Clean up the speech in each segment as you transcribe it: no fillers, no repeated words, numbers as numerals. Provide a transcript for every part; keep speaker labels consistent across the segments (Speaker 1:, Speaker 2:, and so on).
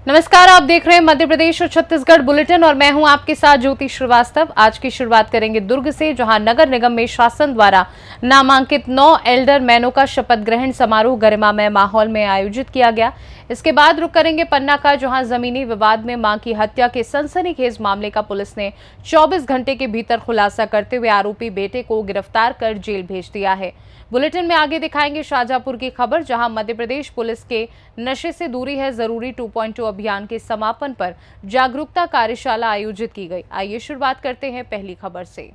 Speaker 1: नमस्कार, आप देख रहे हैं मध्य प्रदेश और छत्तीसगढ़ बुलेटिन और मैं हूं आपके साथ ज्योति श्रीवास्तव। आज की शुरुआत करेंगे दुर्ग से, जहां नगर निगम में शासन द्वारा नामांकित 9 एल्डर मैनों का शपथ ग्रहण समारोह गरिमामय माहौल में आयोजित किया गया। इसके बाद रुक करेंगे पन्ना का, जहां जमीनी विवाद में मां की हत्या के सनसनीखेज मामले का पुलिस ने 24 घंटे के भीतर खुलासा करते हुए आरोपी बेटे को गिरफ्तार कर जेल भेज दिया है। बुलेटिन में आगे दिखाएंगे शाहजहांपुर की खबर, जहां मध्य प्रदेश पुलिस के नशे से दूरी है जरूरी 2.0 अभियान के समापन पर जागरूकता कार्यशाला आयोजित की गई। आइए शुरुआत करते हैं पहली खबर से।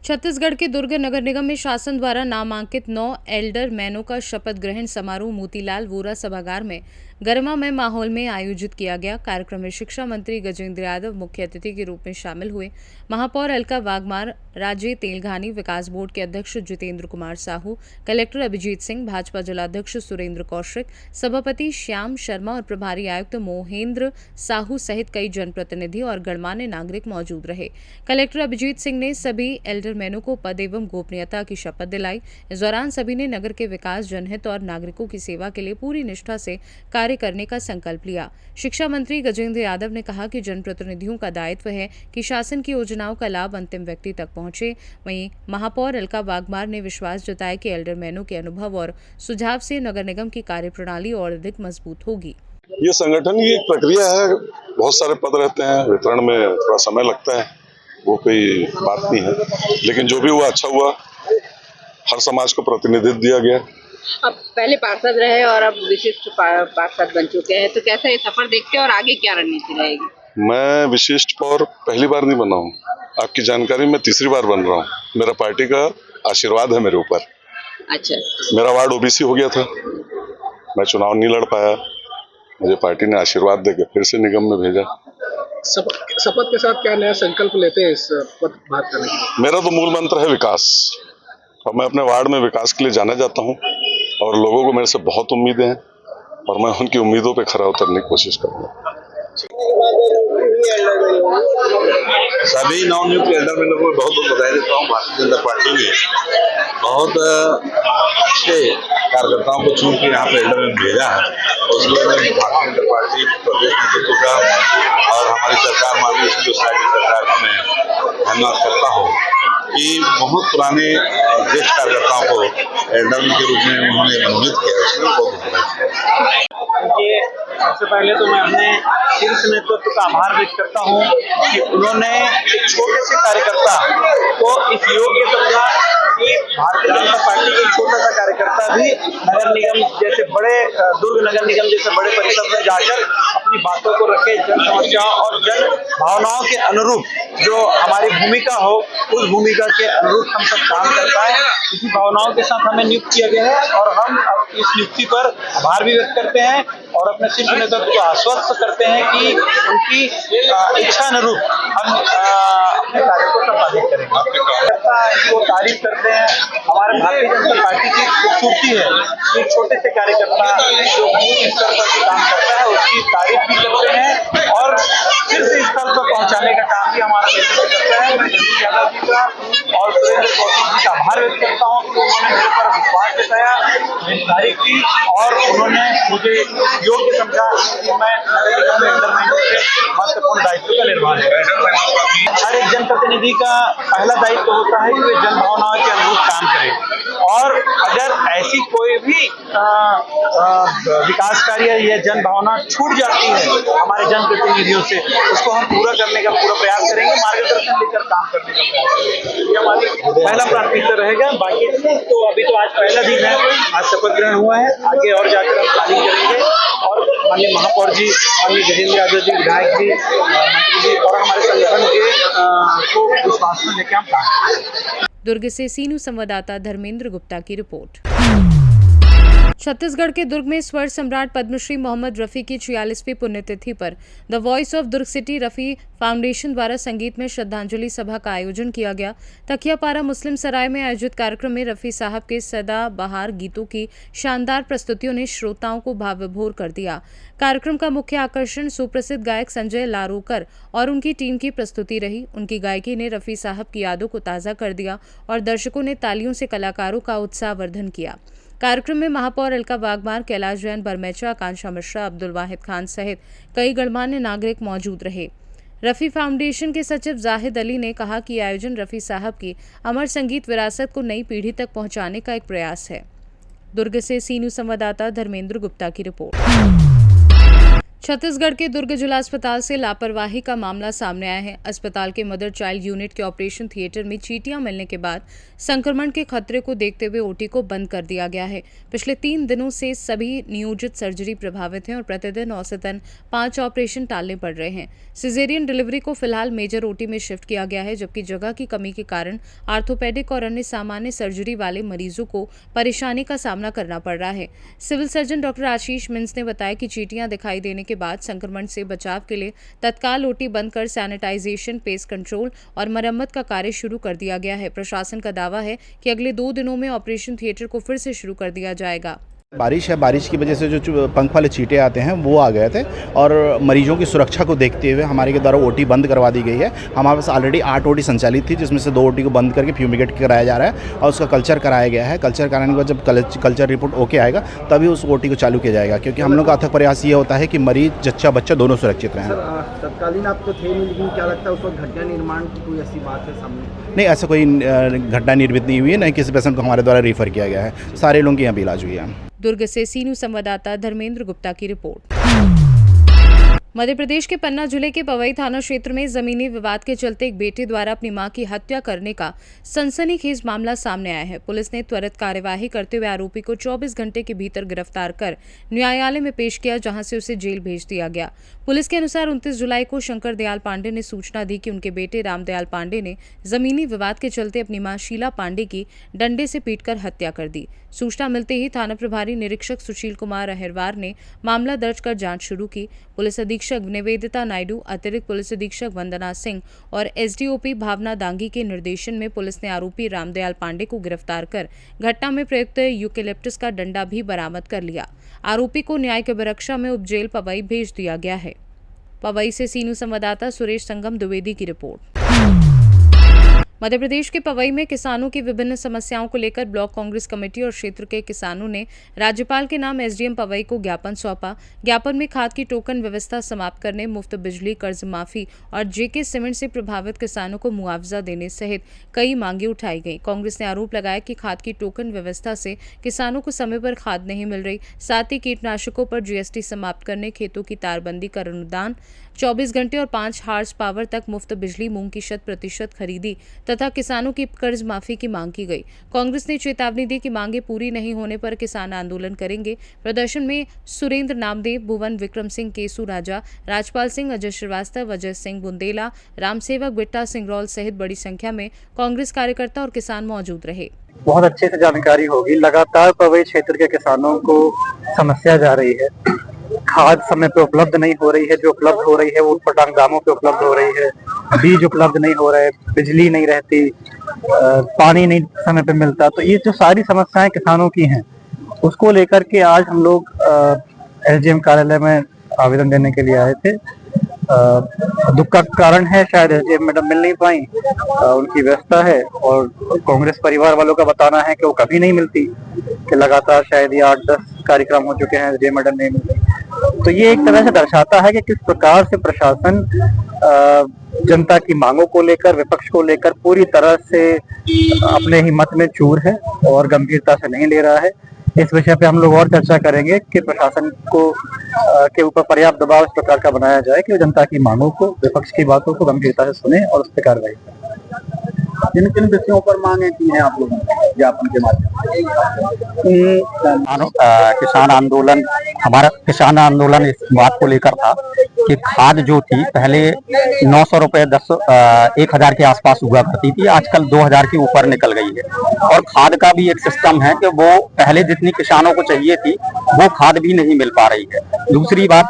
Speaker 1: छत्तीसगढ़ के दुर्ग नगर निगम में शासन द्वारा नामांकित 9 एल्डर मैनों का शपथ ग्रहण समारोह मोतीलाल वोरा सभागार में गरिमामय माहौल में आयोजित किया गया। कार्यक्रम में शिक्षा मंत्री गजेंद्र यादव मुख्य अतिथि के रूप में शामिल हुए। महापौर अलका वाघमार, राज्य तेलघानी विकास बोर्ड के अध्यक्ष जितेंद्र कुमार साहू, कलेक्टर अभिजीत सिंह, भाजपा जिलाध्यक्ष सुरेंद्र कौशिक, सभापति श्याम शर्मा और प्रभारी आयुक्त मोहेंद्र साहू सहित कई जनप्रतिनिधि और गणमान्य नागरिक मौजूद रहे। कलेक्टर अभिजीत सिंह ने सभी एल्डर मैनों को पद एवं गोपनीयता की शपथ दिलाई। इस दौरान सभी ने नगर के विकास, जनहित और नागरिकों की सेवा के लिए पूरी निष्ठा से कार्य करने का संकल्प लिया। शिक्षा मंत्री गजेंद्र यादव ने कहा कि जनप्रतिनिधियों का दायित्व है कि शासन की योजनाओं का लाभ अंतिम व्यक्ति तक पहुंचे। वहीं महापौर अलका वाघमार ने विश्वास जताया कि एल्डर मैनों के अनुभव और सुझाव से नगर निगम की कार्यप्रणाली और अधिक मजबूत होगी।
Speaker 2: ये संगठन की एक प्रक्रिया है, बहुत सारे पद रहते हैं, वितरण में थोड़ा समय लगता है, वो कोई बात नहीं है, लेकिन जो भी हुआ अच्छा हुआ। हर समाज को प्रतिनिधित्व दिया गया।
Speaker 3: अब पहले पार्षद रहे और अब विशिष्ट पार्षद बन चुके हैं, तो कैसा ये सफर देखते हैं और आगे क्या रणनीति रहेगी?
Speaker 2: मैं विशिष्ट पौर पहली बार नहीं बना हूँ, आपकी जानकारी में तीसरी बार बन रहा हूँ। मेरा पार्टी का आशीर्वाद है मेरे ऊपर।
Speaker 3: अच्छा,
Speaker 2: मेरा वार्ड ओबीसी हो गया था, मैं चुनाव नहीं लड़ पाया, मुझे पार्टी ने आशीर्वाद देकर फिर से निगम में भेजा।
Speaker 4: शपथ के साथ क्या नया संकल्प लेते हैं इस पद बात करने के लिए?
Speaker 2: मेरा तो मूल मंत्र है विकास, और मैं अपने वार्ड में विकास के लिए जाना जाता हूँ और लोगों को मेरे से बहुत उम्मीदें हैं और मैं उनकी उम्मीदों पे खरा उतरने की कोशिश करूँगा।
Speaker 5: सभी नवनियुक्त एल्डर मैनों को बहुत बहुत बधाई देता हूँ। भारतीय जनता पार्टी ने बहुत अच्छे कार्यकर्ताओं को चुन के यहाँ पे एल्डर मैन भेजा है, उसके लिए मैं भारतीय जनता पार्टी प्रदेश नेतृत्व का और हमारी सरकार माननीय सरकार का मैं धन्यवाद करता हूँ कि बहुत पुराने ज्येष्ठ कार्यकर्ताओं को एल्डर के रूप में उन्होंने मनोनीत किया, इसमें बहुत
Speaker 6: ये सबसे पहले तो मैं अपने शीर्ष नेतृत्व का आभार व्यक्त करता हूँ कि उन्होंने एक छोटे से कार्यकर्ता को इस योग्य समझा कि भारतीय जनता पार्टी के छोटा सा कार्यकर्ता भी नगर निगम जैसे बड़े दुर्ग नगर निगम जैसे बड़े परिसर में जाकर अपनी बातों को रखे, जन समस्याओं और जन भावनाओं के अनुरूप जो हमारी भूमिका हो उस भूमिका के अनुरूप हम सब काम कर पाए। इसी भावनाओं के साथ हमें नियुक्त किया गया है और हम इस नियुक्ति पर आभार भी व्यक्त करते हैं और अपने शीर्ष नेतृत्व को आश्वस्त करते हैं कि उनकी इच्छा अनुरूप हम अपने कार्य को संपादित करेंगे। वो तारीफ करते हैं, हमारे भारतीय जनता पार्टी की खूबसूरती है कि छोटे से कार्यकर्ता जो बूथ स्तर पर काम करता है उसकी तारीफ भी करते हैं और शीर्ष स्तर पर पहुंचाने का काम भी हमारा नेतृत्व करता है। मैं गजेंद्र यादव जी का और सुरेंद्र कौशिक जी का आभार व्यक्त करता हूँ कि उन्होंने मेरे पर विश्वास जताया, मेरी तारीफ की और उन्होंने मुझे योग्य समझा कि मैं महत्वपूर्ण दायित्व का निर्वहन करें। हर एक जनप्रतिनिधि का पहला दायित्व होता है कि वे जन भावनाओं के अनुरूप काम करें और अगर ऐसी कोई भी विकास कार्य या जन भावना छूट जाती है हमारे जनप्रतिनिधियों से, उसको हम पूरा करने का पूरा प्रयास करेंगे, मार्गदर्शन लेकर काम करने का प्रयास करेंगे। ये हमारी पहला प्राथमिकता रहेगा। बाकी तो अभी तो आज पहला दिन है, आज शपथ ग्रहण हुआ है, आगे और जाकर हम प्लानिंग करेंगे और माननीय महापौर जी, माननीय गजेंद्र यादव जी, विधायक जी, मंत्री जी और हमारे संगठन के को विश्वास में लेकर हम काम करेंगे।
Speaker 1: दुर्ग से सीनू संवाददाता धर्मेंद्र गुप्ता की रिपोर्ट। छत्तीसगढ़ के दुर्ग में स्वर सम्राट पद्मश्री मोहम्मद रफी की 46वीं पुण्यतिथि पर the voice of Durg city Rafi foundation द्वारा संगीत में श्रद्धांजलि सभा का आयोजन किया गया। तकियापारा मुस्लिम सराय में आयोजित कार्यक्रम में रफी साहब के सदाबहार गीतों की शानदार प्रस्तुतियों ने श्रोताओं को भावविभोर कर दिया। कार्यक्रम का मुख्य आकर्षण सुप्रसिद्ध गायक संजय लारोकर और उनकी टीम की प्रस्तुति रही। उनकी गायकी ने रफी साहब की यादों को ताज़ा कर दिया और दर्शकों ने तालियों से कलाकारों का उत्साहवर्धन किया। कार्यक्रम में महापौर अलका वाघमार, कैलाश जैन बरमेचा, आकांक्षा मिश्रा, अब्दुल वाहिद खान सहित कई गणमान्य नागरिक मौजूद रहे। रफी फाउंडेशन के सचिव जाहिद अली ने कहा कि आयोजन रफी साहब की अमर संगीत विरासत को नई पीढ़ी तक पहुंचाने का एक प्रयास है। दुर्ग से सी न्यूज संवाददाता धर्मेंद्र गुप्ता की रिपोर्ट। छत्तीसगढ़ के दुर्ग जिला अस्पताल से लापरवाही का मामला सामने आया है। अस्पताल के मदर चाइल्ड यूनिट के ऑपरेशन थिएटर में चींटियां मिलने के बाद संक्रमण के खतरे को देखते हुए ओटी को बंद कर दिया गया है। पिछले 3 दिनों से सभी नियोजित सर्जरी प्रभावित हैं और प्रतिदिन औसतन 5 ऑपरेशन टालने पड़ रहे हैं। सिजेरियन डिलीवरी को फिलहाल मेजर ओटी में शिफ्ट किया गया है, जबकि जगह की कमी के कारण आर्थोपेडिक और अन्य सामान्य सर्जरी वाले मरीजों को परेशानी का सामना करना पड़ रहा है। सिविल सर्जन डॉक्टर आशीष मिंस ने बताया कि चींटियां दिखाई देने के बाद संक्रमण से बचाव के लिए तत्काल ओटी बंद कर सैनिटाइजेशन, पेस्ट कंट्रोल और मरम्मत का कार्य शुरू कर दिया गया है। प्रशासन का दावा है कि अगले 2 दिनों में ऑपरेशन थिएटर को फिर से शुरू कर दिया जाएगा।
Speaker 7: बारिश है, बारिश की वजह से जो पंख वाले चींटे आते हैं वो आ गए थे और मरीजों की सुरक्षा को देखते हुए हमारे के द्वारा ओटी बंद करवा दी गई है। हमारे पास ऑलरेडी 8 ओटी संचालित थी, जिसमें से 2 ओटी को बंद करके फ्यूमिगेट कराया जा रहा है और उसका कल्चर कराया गया है। कल्चर कराने के बाद जब कल्चर रिपोर्ट ओके आएगा तभी उस ओटी को चालू किया जाएगा, क्योंकि हम लोग का अथक प्रयास ये होता है कि मरीज, जच्चा बच्चा दोनों सुरक्षित रहें।
Speaker 8: तत्कालीन आप तो थे नहीं, लेकिन क्या लगता है उस वक्त घटना निर्माण की कोई ऐसी बात है सामने?
Speaker 7: नहीं, ऐसा कोई घटना निर्मित नहीं हुई है, नहीं किसी पेशेंट को हमारे द्वारा रेफर किया गया है। सारे लोगों की यहाँ भी इलाज हुई है।
Speaker 1: दुर्ग से सी न्यूज संवाददाता धर्मेंद्र गुप्ता की रिपोर्ट। मध्य प्रदेश के पन्ना जिले के पवई थाना क्षेत्र में जमीनी विवाद के चलते एक बेटे द्वारा अपनी मां की हत्या करने का सनसनीखेज मामला सामने आया है। पुलिस ने त्वरित कार्यवाही करते हुए आरोपी को 24 घंटे के भीतर गिरफ्तार कर न्यायालय में पेश किया, जहां से उसे जेल भेज दिया गया। पुलिस के अनुसार 29 जुलाई को शंकर दयाल पांडे ने सूचना दी कि उनके बेटे रामदयाल पांडे ने जमीनी विवाद के चलते अपनी मां शीला पांडे की डंडे से पीटकर हत्या कर दी। सूचना मिलते ही थाना प्रभारी निरीक्षक सुशील कुमार अहिरवार ने मामला दर्ज कर जांच शुरू की। पुलिस अधीक्षक निवेदिता नायडू, अतिरिक्त पुलिस अधीक्षक वंदना सिंह और एसडीओपी भावना दांगी के निर्देशन में पुलिस ने आरोपी रामदयाल पांडे को गिरफ्तार कर घटना में प्रयुक्त यूकेलिप्टस का डंडा भी बरामद कर लिया। आरोपी को न्यायिक अभिरक्षा में उपजेल पवई भेज दिया गया है। पवई से सी न्यूज संवाददाता सुरेश संगम द्विवेदी की रिपोर्ट। मध्य प्रदेश के पवई में किसानों की विभिन्न समस्याओं को लेकर ब्लॉक कांग्रेस कमेटी और क्षेत्र के किसानों ने राज्यपाल के नाम एसडीएम पवई को ज्ञापन सौंपा। ज्ञापन में खाद की टोकन व्यवस्था समाप्त करने, मुफ्त बिजली, कर्ज माफी और जेके सीमेंट से प्रभावित किसानों को मुआवजा देने सहित कई मांगे उठाई गई। कांग्रेस ने आरोप लगाया कि खाद की टोकन व्यवस्था से किसानों को समय पर खाद नहीं मिल रही। साथ ही कीटनाशकों पर जीएसटी समाप्त करने, खेतों की तारबंदी कर अनुदान, 24 घंटे और 5 हार्स पावर तक मुफ्त बिजली, मूंग की 100% खरीदी तथा किसानों की कर्ज माफी की मांग की गई। कांग्रेस ने चेतावनी दी कि मांगे पूरी नहीं होने पर किसान आंदोलन करेंगे। प्रदर्शन में सुरेंद्र नामदेव, भुवन विक्रम सिंह, केसू राजा, राजपाल सिंह, अजय श्रीवास्तव, अजय सिंह बुंदेला, रामसेवक, बिट्टा सिंगरौल सहित बड़ी संख्या में कांग्रेस कार्यकर्ता और किसान मौजूद रहे।
Speaker 9: बहुत अच्छे से जानकारी होगी। लगातार पवई क्षेत्र के किसानों को समस्या जा रही है, खाद समय पे उपलब्ध नहीं हो रही है, जो उपलब्ध हो रही है वो उटपटांग दामों पे उपलब्ध हो रही है, बीज उपलब्ध नहीं हो रहे, बिजली नहीं रहती, पानी नहीं समय पे मिलता। तो ये जो सारी समस्याएं किसानों की हैं, उसको लेकर के आज हम लोग एसडीएम कार्यालय में आवेदन देने के लिए आए थे। दुख का कारण है, शायद एसडीएम मैडम मिल नहीं पाई, उनकी व्यवस्था है और कांग्रेस परिवार वालों का बताना है कि वो कभी नहीं मिलती, कि लगातार शायद ये 8-10 कार्यक्रम हो चुके हैं, एसडीएम मैडम नहीं मिलती। तो ये एक तरह से दर्शाता है कि किस प्रकार से प्रशासन जनता की मांगों को लेकर, विपक्ष को लेकर पूरी तरह से अपने ही मत में चूर है और गंभीरता से नहीं ले रहा है। इस विषय पे हम लोग और चर्चा करेंगे कि प्रशासन को के ऊपर पर्याप्त दबाव इस प्रकार का बनाया जाए कि वो जनता की मांगों को, विपक्ष की बातों को गंभीरता से सुने और उस पर कार्रवाई करें।
Speaker 8: किन किन विषयों पर मांगे की हैं आप लोगों ने ज्ञापन के माध्यम
Speaker 9: किसान आंदोलन, हमारा किसान आंदोलन इस बात को लेकर था कि खाद जो थी पहले 900 रुपए 1000 के आसपास हुआ करती थी, आजकल 2000 के ऊपर निकल गई है। और खाद का भी एक सिस्टम है कि वो पहले जितनी किसानों को चाहिए थी वो खाद भी नहीं मिल पा रही है। दूसरी बात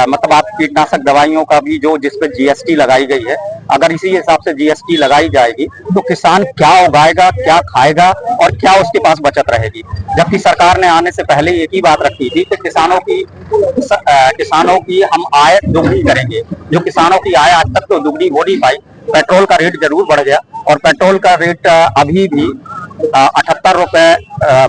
Speaker 9: मतलब आप कीटनाशक दवाइयों का भी जो जिस पे जीएसटी लगाई गई है, अगर इसी हिसाब से जीएसटी लगाई जाएगी तो किसान क्या उगाएगा, क्या खाएगा और क्या उसके पास बचत रहेगी। जबकि सरकार ने आने से पहले एक ही बात रखी थी कि किसानों की हम आय दुगनी करेंगे। जो किसानों की आय आज तक तो दुगनी हो नहीं पाई। पेट्रोल का रेट जरूर बढ़ गया और पेट्रोल का रेट अभी भी 78 रुपए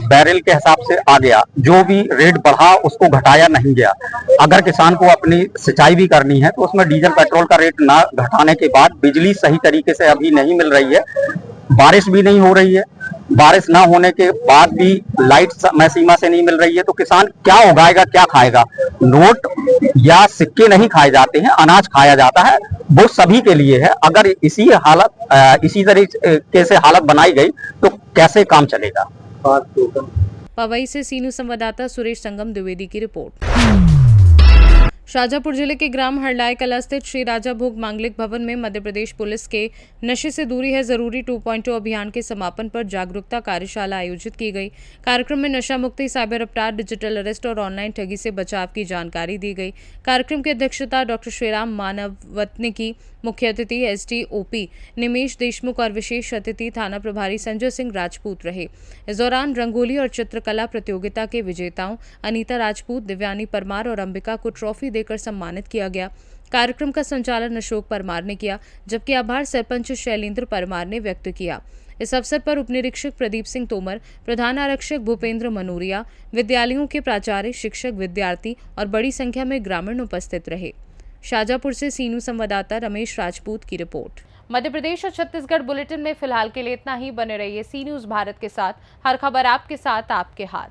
Speaker 9: बैरल के हिसाब से आ गया। जो भी रेट बढ़ा उसको घटाया नहीं गया। अगर किसान को अपनी सिंचाई भी करनी है तो उसमें डीजल पेट्रोल का रेट ना घटाने के बाद बिजली सही तरीके से अभी नहीं मिल रही है, बारिश भी नहीं हो रही है, बारिश ना होने के बाद भी लाइट समय सीमा से नहीं मिल रही है, तो किसान क्या उगाएगा, क्या खाएगा। नोट या सिक्के नहीं खाए जाते हैं, अनाज खाया जाता है, वो सभी के लिए है। अगर इसी तरीके से हालत बनाई गई तो कैसे काम चलेगा।
Speaker 1: पवई से सीनू संवाददाता सुरेश संगम द्विवेदी की रिपोर्ट। शाजापुर जिले के ग्राम हरलाई कला स्थित श्री राजा भोग मांगलिक भवन में मध्य प्रदेश पुलिस के नशे से दूरी है जरूरी 2.0 अभियान के समापन पर जागरूकता कार्यशाला आयोजित की गई। कार्यक्रम में नशा मुक्ति, साइबर अपराध, डिजिटल अरेस्ट और ऑनलाइन ठगी से बचाव की जानकारी दी गई। कार्यक्रम की अध्यक्षता डॉक्टर श्रीराम मानवत ने की। मुख्य अतिथि एसडीओपी निमेश देशमुख और विशेष अतिथि थाना प्रभारी संजय सिंह राजपूत रहे। इस दौरान रंगोली और चित्रकला प्रतियोगिता के विजेताओं अनीता राजपूत, दिव्यानी परमार और अंबिका को ट्रॉफी देकर सम्मानित किया गया। कार्यक्रम का संचालन अशोक परमार ने किया, जबकि आभार सरपंच शैलेंद्र परमार ने व्यक्त किया। इस अवसर पर उपनिरीक्षक प्रदीप सिंह तोमर, प्रधान आरक्षक भूपेंद्र मनूरिया, विद्यालयों के प्राचार्य, शिक्षक, विद्यार्थी और बड़ी संख्या में ग्रामीण उपस्थित रहे। शाजापुर से सीनू संवाददाता रमेश राजपूत की रिपोर्ट। मध्य प्रदेश और छत्तीसगढ़ बुलेटिन में फिलहाल के लिए इतना ही। बने रहिए सी न्यूज़ भारत के साथ। हर खबर आपके साथ, आपके हाथ।